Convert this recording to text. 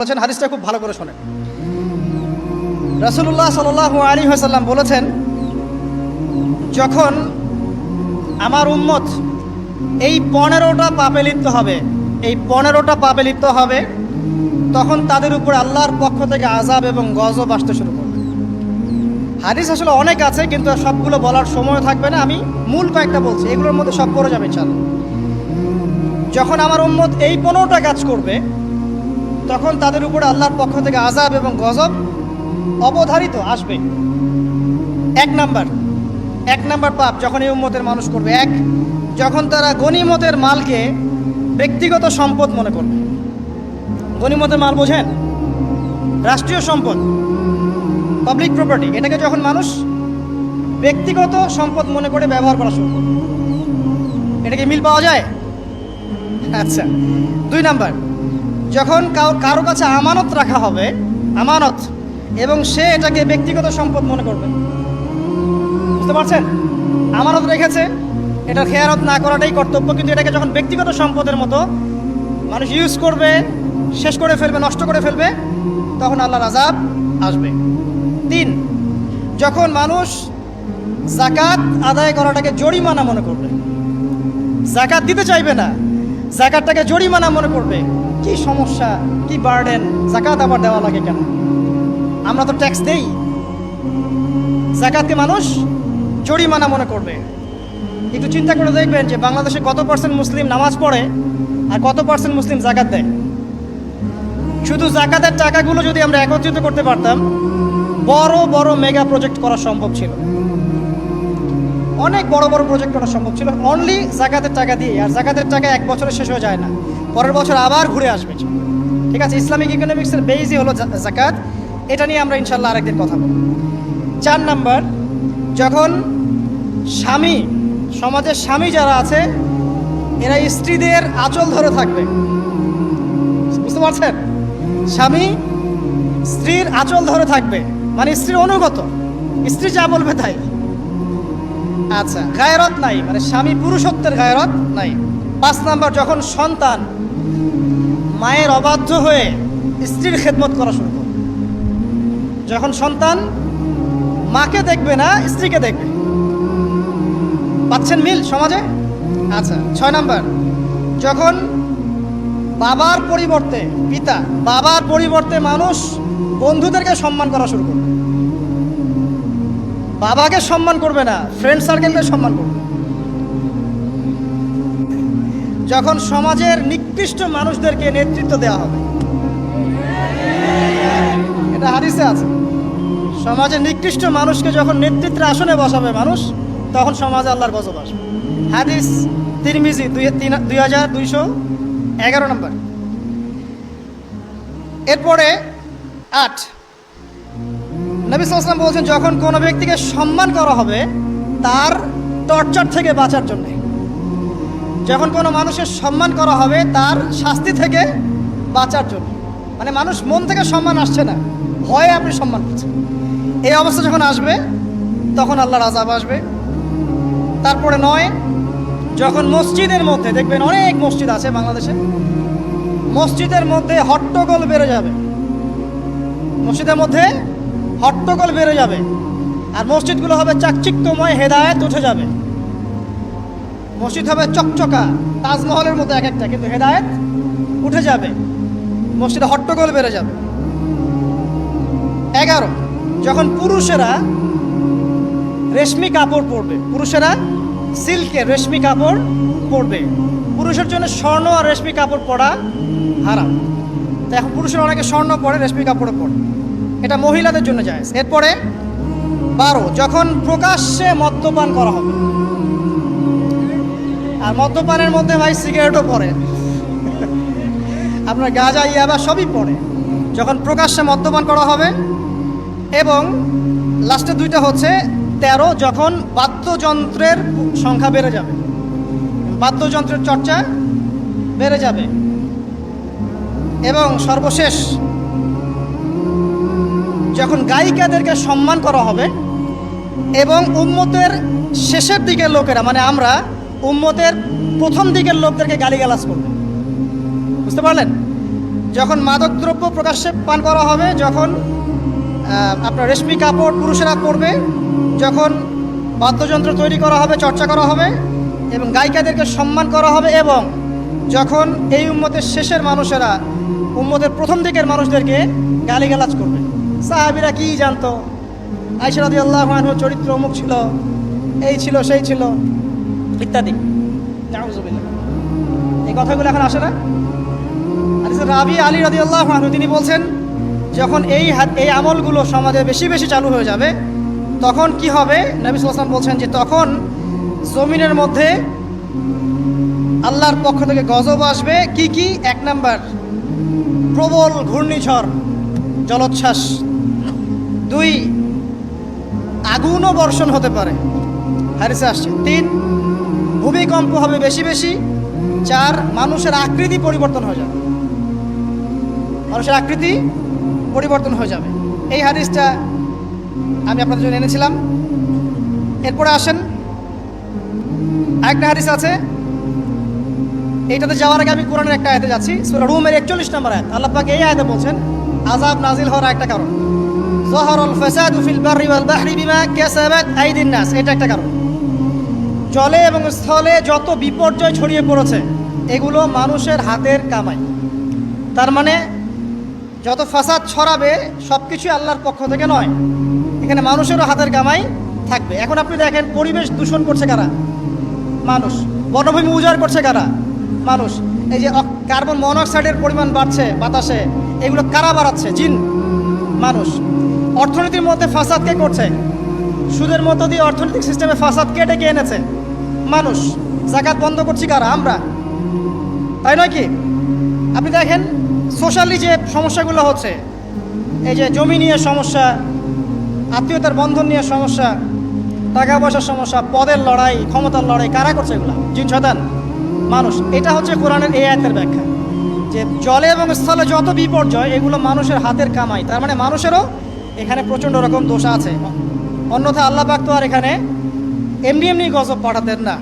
বলেছেন, হাদিসটা খুব ভালো করে শোনেন। রাসূলুল্লাহ সাল্লাল্লাহু আলাইহি ওয়াসাল্লাম বলেছেন, যখন আমার উম্মত এই 15টা পাপে লিপ্ত হবে, এই 15টা পাপে লিপ্ত হবে, তখন তাদের উপর আল্লাহর পক্ষ থেকে আযাব এবং গজব আসতে শুরু করবে। হাদিস আসলে অনেক আছে, কিন্তু সবগুলো বলার সময় থাকবে না। আমি মূল কয়েকটা বলছি, এগুলোর মধ্যে সব পড়ে যাবে ইনশাআল্লাহ। যখন আমার উম্মত এই 15টা কাজ করবে, তখন তাদের উপরে আল্লাহর পক্ষ থেকে আযাব এবং গজব অবধারিত আসবে। এক নাম্বার পাপ যখন এই উম্মতের মানুষ করবে, যখন তারা গনিমতের মালকে ব্যক্তিগত সম্পদ মনে করবে। গনিমতের মাল বোঝেন? রাষ্ট্রীয় সম্পদ, পাবলিক প্রপার্টি। এটাকে যখন মানুষ ব্যক্তিগত সম্পদ মনে করে ব্যবহার করা শুরু করবে, এটাকে মিল পাওয়া যায়? আচ্ছা। 2 নাম্বার, যখন কারো কাছে আমানত রাখা হবে, আমানত, এবং সে এটাকে ব্যক্তিগত সম্পদ মনে করবে। বুঝতে পারছেন? আমানত রেখেছে, এটা খেয়ানত না করাটাই কর্তব্য, কিন্তু এটাকে যখন ব্যক্তিগত সম্পদের মতো মানুষ ইউজ করবে, শেষ করে ফেলবে, নষ্ট করে ফেলবে, তখন আল্লাহর আযাব আসবে। 3, যখন মানুষ যাকাত আদায় করাটাকে জরিমানা মনে করবে, যাকাত দিতে চাইবে না, যাকাতটাকে জরিমানা মনে করবে। কি সমস্যা, কি বার্ডেন, যাকাত আবার দেওয়া লাগে কেন? আমরা তো ট্যাক্স দেই। যাকাতকে মানুষ জরিমানা মনে করবে। একটু চিন্তা করে দেখবেন যে বাংলাদেশে কত % মুসলিম নামাজ পড়ে আর কত % মুসলিম যাকাত দেয়। শুধু যাকাতের টাকাগুলো যদি আমরা একত্রিত করতে পারতাম, বড় বড় মেগা প্রজেক্ট করা সম্ভব ছিল। অনেক বড় বড় প্রজেক্ট করা সম্ভব ছিল অনলি যাকাতের টাকা দিয়ে। আর যাকাতের টাকা এক বছরে শেষ হয়ে যায় না, পরের বছর আবার ঘুরে আসবে। ঠিক আছে, ইসলামিক ইকোনমিক্সের বেসই হলো যাকাত। এটা নিয়ে আমরা ইনশাল্লাহ আরেকদিন কথা বলব। 4 নাম্বার, যখন স্বামী, সমাজের স্বামী যারা আছে, এরা স্ত্রীদের আঁচল ধরে থাকবে। বুঝতে পারছেন? স্বামী স্ত্রীর আঁচল ধরে থাকবে, মানে স্ত্রীর অনুগত, স্ত্রী যা বলবে তাই। আচ্ছা, গায়রত নাই, মানে স্বামী পুরুষত্বের গায়রত নাই। 5 নাম্বার, যখন সন্তান মায়ের অবাধ্য হয়ে স্ত্রীর খেদমত করা শুরু করবে। যখন সন্তান মাকে দেখবে না, স্ত্রীকে দেখবে। পাচ্ছেন মিল সমাজে? আচ্ছা। 6 নাম্বার, যখন বাবার পরিবর্তে পিতা, বাবার পরিবর্তে মানুষ বন্ধুদেরকে সম্মান করা শুরু করবে। বাবাকে সম্মান করবে না, ফ্রেন্ড সার্কেলকে সম্মান করবে। যখন সমাজের নিকৃষ্ট মানুষদেরকে নেতৃত্ব দেওয়া হবে, এটা হাদিসে আছে। সমাজের নিকৃষ্ট মানুষকে যখন নেতৃত্বের আসনে বসাবে মানুষ, তখন সমাজে আল্লাহর গজব আসবে। হাদিস তিরমিজি 2211 নম্বর। এরপরে 8, নবী সাল্লাল্লাহু আলাইহি ওয়াসাল্লাম বলছেন, যখন কোনো ব্যক্তিকে সম্মান করা হবে তার টর্চার থেকে বাঁচার জন্য। যখন কোনো মানুষের সম্মান করা হবে তার শাস্তি থেকে বাঁচার জন্য, মানে মানুষ মন থেকে সম্মান আসছে না, ভয়ে আপনি সম্মান করছেন। এই অবস্থা যখন আসবে, তখন আল্লাহর আযাব আসবে। তারপরে 9, যখন মসজিদের মধ্যে, দেখবেন অনেক মসজিদ আছে বাংলাদেশে, মসজিদের মধ্যে হট্টগোল বেড়ে যাবে। মসজিদের মধ্যে হট্টগোল বেড়ে যাবে, আর মসজিদগুলো হবে চাকচিক্যময়, হেদায়েত উঠে যাবে। মসজিদ হবে চকচকা, তাজমহলের মতো এক একটা, কিন্তু হেদায়েত উঠে যাবে। মসজিদে হট্টগোল বেড়ে যাবে। 11, যখন পুরুষেরা রেশমি কাপড় পরবে, পুরুষেরা সিল্কের রেশমি কাপড় পরবে। পুরুষের জন্য স্বর্ণ আর রেশমি কাপড় পরা হারাম। তো এখন পুরুষেরা অনেকে স্বর্ণ পরে, রেশমি কাপড়ও পরে, এটা মহিলাদের জন্য জায়েজ। এরপরে 12, যখন প্রকাশ্যে মদ্যপান করা হবে। আর মদ্যপানের মধ্যে ভাই সিগারেটও পড়ে, আপনার গাঁজা, ইয়াবা সবই পড়ে। যখন প্রকাশ্যে মদ্যপান করা হবে। এবং লাস্টে 2টা হচ্ছে 13, যখন বাদ্যযন্ত্রের সংখ্যা বেড়ে যাবে, বাদ্যযন্ত্রের চর্চা বেড়ে যাবে। এবং সর্বশেষ, যখন গায়িকাদেরকে সম্মান করা হবে এবং উম্মতের শেষের দিকের লোকেরা, মানে আমরা উম্মতের প্রথম দিকের লোকদেরকে গালিগালাজ করবে। বুঝতে পারলেন? যখন মাদকদ্রব্য প্রকাশ্যে পান করা হবে, যখন আপনার রেশমি কাপড় পুরুষেরা পরবে, যখন বাদ্যযন্ত্র তৈরি করা হবে, চর্চা করা হবে এবং গায়িকাদেরকে সম্মান করা হবে, এবং যখন এই উম্মতের শেষের মানুষেরা উম্মতের প্রথম দিকের মানুষদেরকে গালিগালাজ করবে। সাহাবীরা কি জানতো, আয়েশা রাদিয়াল্লাহু আনহার চরিত্র অমুক ছিল, এই ছিল সেই ছিল ইত্যাদি। নাউযুবিল্লাহ, এই কথাগুলো এখন আসে না। রাবি আলী রাদিয়াল্লাহু আনহু তিনি বলছেন, যখন এই আমলগুলো সমাজে বেশি বেশি চালু হয়ে যাবে তখন কি হবে, নবী সাল্লাল্লাহু আলাইহি ওয়াসাল্লাম বলছেন যে তখন জমিনের মধ্যে আল্লাহর পক্ষ থেকে গজব আসবে। কি কি? 1 নাম্বার, প্রবল ঘূর্ণিঝড়, জলোচ্ছ্বাস। 2, আগুনও বর্ষণ হতে পারে, হাদিসে আসছে। 3, ভূমিকম্প হবে বেশি বেশি। 4, মানুষের আকৃতি পরিবর্তন হয়ে যাবে, মানুষের আকৃতি পরিবর্তন হয়ে যাবে। এই হাদিসটা আমি আপনাদের জন্য এনেছিলাম। এরপরে আসেন, আরেকটা হাদিস আছে। এইটাতে যাওয়ার আগে আমি কোরআনের একটা আয়াতে যাচ্ছি, সূরা রুমের 41 নম্বর আয়াত। আল্লাহ পাক এই আয়াতে বলছেন আযাব নাজিল হওয়ার একটা কারণ, যাহারাল ফাসাদু ফিল বাররি ওয়াল বাহরি বিমা কাসাবাত আইদিন নাস, এটা একটা কারণ। জলে এবং স্থলে যত বিপর্যয় ছড়িয়ে পড়েছে এগুলো মানুষের হাতের কামাই। তার মানে যত ফাসাদ ছড়াবে সব কিছুই আল্লাহর পক্ষ থেকে নয়, এখানে মানুষেরও হাতের কামাই থাকবে। এখন আপনি দেখেন, পরিবেশ দূষণ করছে কারা? মানুষ। বনভূমি উজাড় করছে কারা? মানুষ। এই যে কার্বন মনোক্সাইডের পরিমাণ বাড়ছে বাতাসে, এগুলো কারা বাড়াচ্ছে? জিন, মানুষ। অর্থনীতির মধ্যে ফাসাদ কে করছে? সুদের মধ্য দিয়ে অর্থনৈতিক সিস্টেমে ফাসাদ কে ডেকে এনেছে? মানুষ। জাকাত বন্ধ করছি কারা? আমরা, তাই নয় কি? আপনি দেখেন সোশ্যালি যে সমস্যাগুলো হচ্ছে, এই যে জমি নিয়ে সমস্যা, আত্মীয়তার বন্ধন নিয়ে সমস্যা, টাকা পয়সার সমস্যা, পদের লড়াই, ক্ষমতার লড়াই, কারা করছে এগুলো? জিন, শয়তান, মানুষ। এটা হচ্ছে কোরআনের এই আয়াতের ব্যাখ্যা, যে জলে এবং স্থলে যত বিপর্যয় এগুলো মানুষের হাতের কামাই। তার মানে মানুষেরও এখানে প্রচণ্ড রকম দোষ আছে। অন্যথা আল্লাহ পাক তো আর এখানে এমনি এমনি গজব পাঠাতেন না।